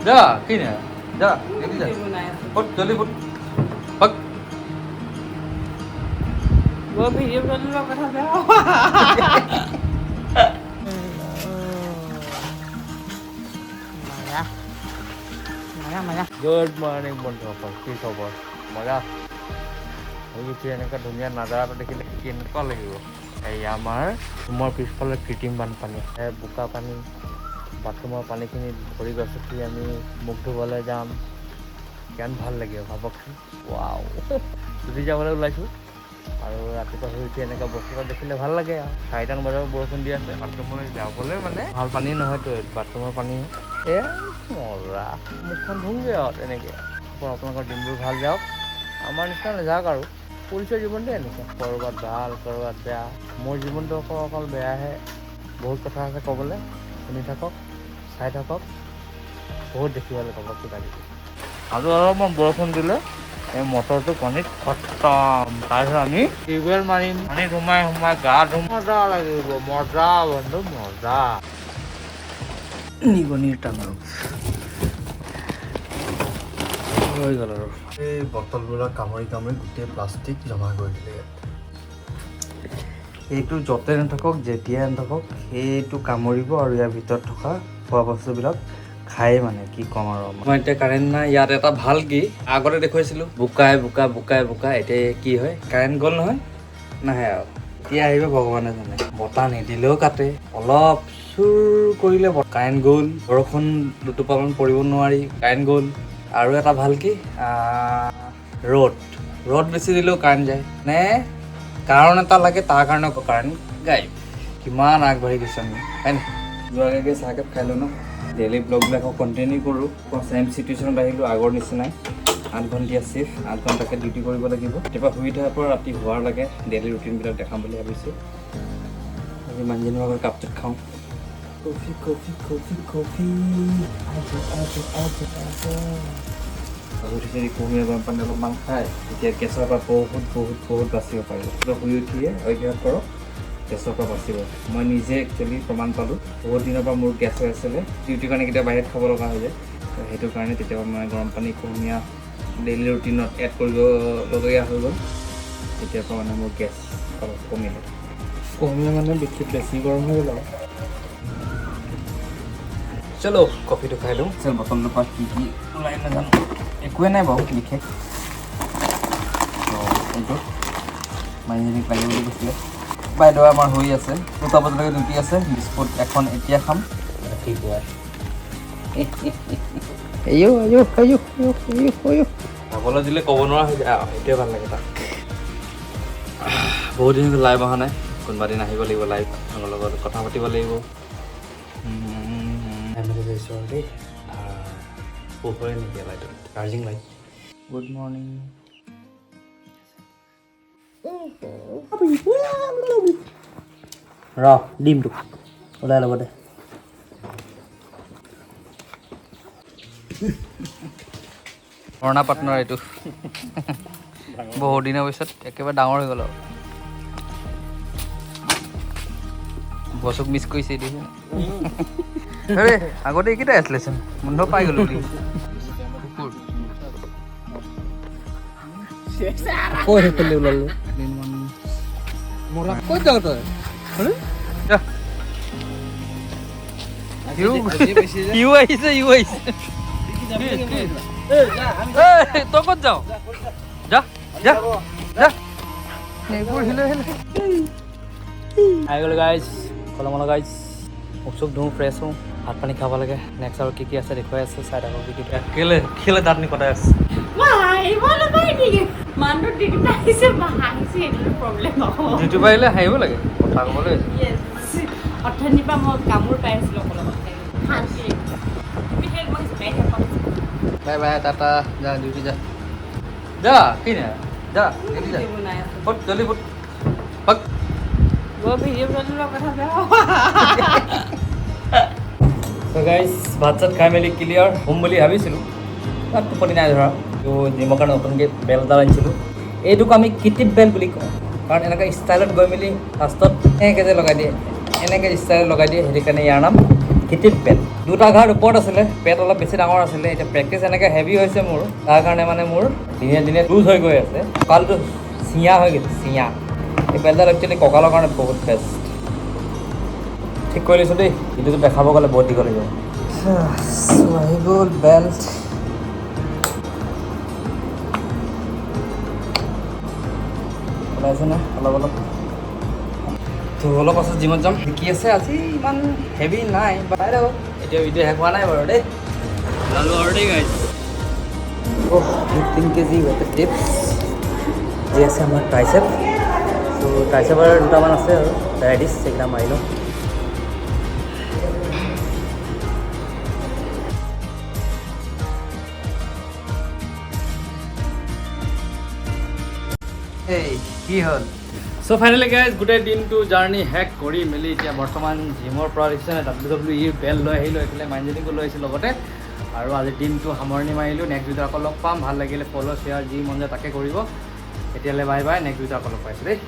যা কি না যা এদিকে যা ফট জলদি ফট ফট वो वीडियो बना लो कथा पे গুড মৰ্ণিং বন্ধুসকল কি খবৰ মজা শুই উঠি এনেকুৱা ধুনীয়া নাজাৰা এটা দেখিলে কেনেকুৱা লাগিব এই আমাৰ ৰুমৰ পিছফালে কৃত্ৰিম বানপানী বোকা পানী বাথৰুমৰ পানীখিনি ভৰি গছকি আমি মুখ ধুবলৈ যাম কিমান ভাল লাগিব ভাবকচোন ৱাও যদি যাবলৈ ওলাইছোঁ আৰু ৰাতিপুৱা শুই উঠি এনেকুৱা বস্তু এটা দেখিলে ভাল লাগে আৰু 4টামান বজাৰ বৰষুণ দি আছে বাথৰুমলৈ যাবলৈ মানে ভাল পানী নহয়তো বাথৰুমৰ পানী এয়া মজা মুখখন ধুওঁগৈ আৰু তেনেকৈ আপোনালোকৰ দিনবোৰ ভাল যাওক আমাৰ নিচিনা নাযাওক আৰু পুলিচৰ জীৱনটো এনেকুৱা ক'ৰবাত ভাল ক'ৰবাত বেয়া মোৰ জীৱনটো অকল বেয়াহে বহুত কথা আছে ক'বলৈ শুনি থাকক চাই থাকক বহুত দেখিবলৈ পাব কিবাকিবি আৰু অলপমান বৰষুণ দিলে এই মটৰটো পানীত খতম তাৰপিছত আমি টিউবৱেল মাৰিম পানীত সোমাই গা ধুম মজা লাগিব মজা বন্ধু মজা নিগনিৰ টান আৰু হৈ গ'ল আৰু এই বটলবিলাক কামুৰি গোটেই প্লাষ্টিক জমা কৰি দিলে এইটো য'তে নাথাকক যেতিয়াই নাথাকক সেইটো কামুৰিব আৰু ইয়াৰ ভিতৰত থকা খোৱা বস্তুবিলাক খাই মানে কি ক'ম আৰু মই এতিয়া কাৰেণ্ট নাই ইয়াত এটা ভাল কি আগতে দেখুৱাইছিলোঁ বোকাই এতিয়া কি হয় কাৰেণ্ট গ'ল নহয় নাহে আৰু এতিয়া আহিব ভগৱানে জানে বতাহ নিদিলেও কাটে অলপ চুৰ কৰিলে কাৰেণ্ট গ'ল বৰষুণ দুটোপামান পৰিব নোৱাৰি কাৰেণ্ট গ'ল আৰু এটা ভাল কি ৰ'দ বেছি দিলেও কাৰেণ্ট যায় নে কাৰণ এটা লাগে তাৰ কাৰণে আকৌ কাৰেণ্ট গায় কিমান আগবাঢ়ি গৈছে আমি হয় নাই যোৱাগৈ চাহকাপ খাই লওঁ ন ডেইলি ব্লগবিলাক কণ্টিনিউ কৰোঁ চেম চিটুৱেশ্যনত আহিলোঁ আগৰ নিচিনাই 8 ঘণ্টীয়া চিফ্ট 8 ঘণ্টাকৈ ডিউটি কৰিব লাগিব কেতিয়াবা শুই থকাৰ পৰা ৰাতি হোৱাৰ লাগে ডেইলি ৰুটিনবিলাক দেখাম বুলি ভাবিছোঁ আজি মানুহজনী ভাগৰ কাপটোত খাওঁ কফি উঠিছে কুহুমীয়া গৰম পানী অলপমান খাই এতিয়া গেছৰ পৰা বহুত বাচিব পাৰিব শুই উঠিয়ে অভ্যাস কৰক গেছৰ পৰা বাচিব মই নিজে একচুৱেলি প্ৰমাণ পালোঁ বহুত দিনৰ পৰা মোৰ গেছ হৈ আছিলে ডিউটিৰ কাৰণে কেতিয়াবা বাহিৰত খাব লগা হৈ যায় সেইটো কাৰণে কেতিয়াবা মই গৰম পানী কুহুমীয়া ডেইলি ৰুটিনত এড কৰিবলগীয়া হৈ গ'ল তেতিয়াৰ পৰা মানে মোৰ গেছ অলপ কমিলে কুহুমীয়া মানে বেছি গৰম হৈ গ'ল আৰু চলো কফিটো খাই লওঁ চেল বটলটোৰ পৰা কি ওলাই নাজানো একোৱে নাই বাৰু বিশেষ এইটো মানুহজনীক লাগে বুলি কৈছিলে বাইদেউ আমাৰ হৈ আছে 2টা বজালৈকে ডিউটি আছে বিস্কুট এখন এতিয়া খাম ৰাতিপুৱাই খাবলৈ দিলে ক'ব নোৱাৰা হৈ যায় সেইটোৱে ভাল লাগে তাক বহুত দিন লাইভ অহা নাই কোনোবা দিন আহিব লাগিব লাইভ আমাৰ লগত কথা পাতিব লাগিব দেই পোহৰে নিদিয়া লাইটত চাৰ্জিং লাইট গুড মৰ্ণিং ৰ ডিমটো ওলাই ল'ব দে পুৰণা পাৰ্টনাৰ এইটো বহুত দিনৰ পিছত একেবাৰে ডাঙৰ হৈ গ'ল আৰু বছক মিছ কৰিছে দেই আগতে এইকেইটাই আছিলে চোন বন্ধ পাই গ'লো কুকুৰ কৈ ওলালো ক'ত যাওঁ তই ইউ আহিছে তই ক'ত যাওঁ যা এইবোৰ আহি গ'লো গাইজ কলমলা গাইজ মুখ চুখ ধুওঁ ফ্ৰেছ হওঁ ভাত পানী খাব লাগে নেক্সট আৰু কি আছে দেখুৱাই আছো চাই থাকক কি কেলে দাঁত নিকটাই আছে যিটো পাৰিলে হাঁহিব লাগে কথা ক'বলৈ অৰ্থনীতিৰ পৰা মই কামোৰ পাই আছিলোঁ বাই টাটা যা ডিউটি যা কি না যা ডিউটি যা ফট জলদি ফট ফট वो वीडियो बना लो कथा पे তো গাইজ ভাত চাত খাই মেলি ক্লিয়াৰ হ'ম বুলি ভাবিছিলোঁ তাত টোপনি নাই ধৰা তো জিমৰ কাৰণে নতুনকৈ বেল এডাল আনিছিলোঁ এইটোক আমি কিটিপ বেল বুলি কওঁ কাৰণ এনেকৈ ষ্টাইলত গৈ মেলি ফাৰ্ষ্টত এনেকৈ যে লগাই দিয়ে এনেকৈ ষ্টাইলত লগাই দিয়ে সেইটো কাৰণে ইয়াৰ নাম কিটিপ বেল দুটা ঘাট ওপৰত আছিলে, পেট অলপ বেছি ডাঙৰ আছিলে। এতিয়া প্ৰেক্টিচ এনেকৈ হেভি হৈছে মোৰ, তাৰ কাৰণে মানে মোৰ দিনে দিনে লুজ হৈ গৈ আছে। কঁকালটো চিঞা হৈ গৈছে, চিঞা। এই বেল্টডাল একচুৱেলি কঁকালৰ কাৰণে বহুত বেষ্ট। ঠিক কৰি লৈছোঁ দেই, ভিডিঅ'টো দেখাব গ'লে বহুত দীঘল হৈ যাব। আহি গ'ল বেল্ট। ওলাইছে নে অলপ অলপ? তো অলপ পাছত জিমত যাম। শিকি আছে আজি ইমান হেভি নাই বাইদ। এতিয়া ভিডিঅ' শেষ হোৱা নাই বাৰু দেই, ওলালোঁ আৰু দেই গাইজ। 3 কেজি ৱেটেড টিপছ যি আছে আমাৰ ট্ৰাইচেপ। ত' ট্ৰাইচেপৰ দুটামান আছে আৰু ভেৰাইটিছ, সেইকেইটা মাৰি লওঁ। কি হ'ল? চ' ফাইনেলি গাইজ গোটেই দিনটো জাৰ্ণি শেষ কৰি মেলি এতিয়া বৰ্তমান জিমৰ পৰা দেখিছে WWE বেল্ট লৈ আহিলোঁ, এইফালে মাইণ্ডজনিকো লৈ আহিছোঁ লগতে। আৰু আজি দিনটো সামৰণি মাৰিলোঁ। নেক্সট ভিডিঅ' আকৌ লগ পাম। ভাল লাগিলে ফ'ল' শ্বেয়াৰ যি মন যায় তাকে কৰিব। এতিয়ালৈ বাই বাই, নেক্সট ভিডিঅ' আকৌ লগ পাইছোঁ দেই।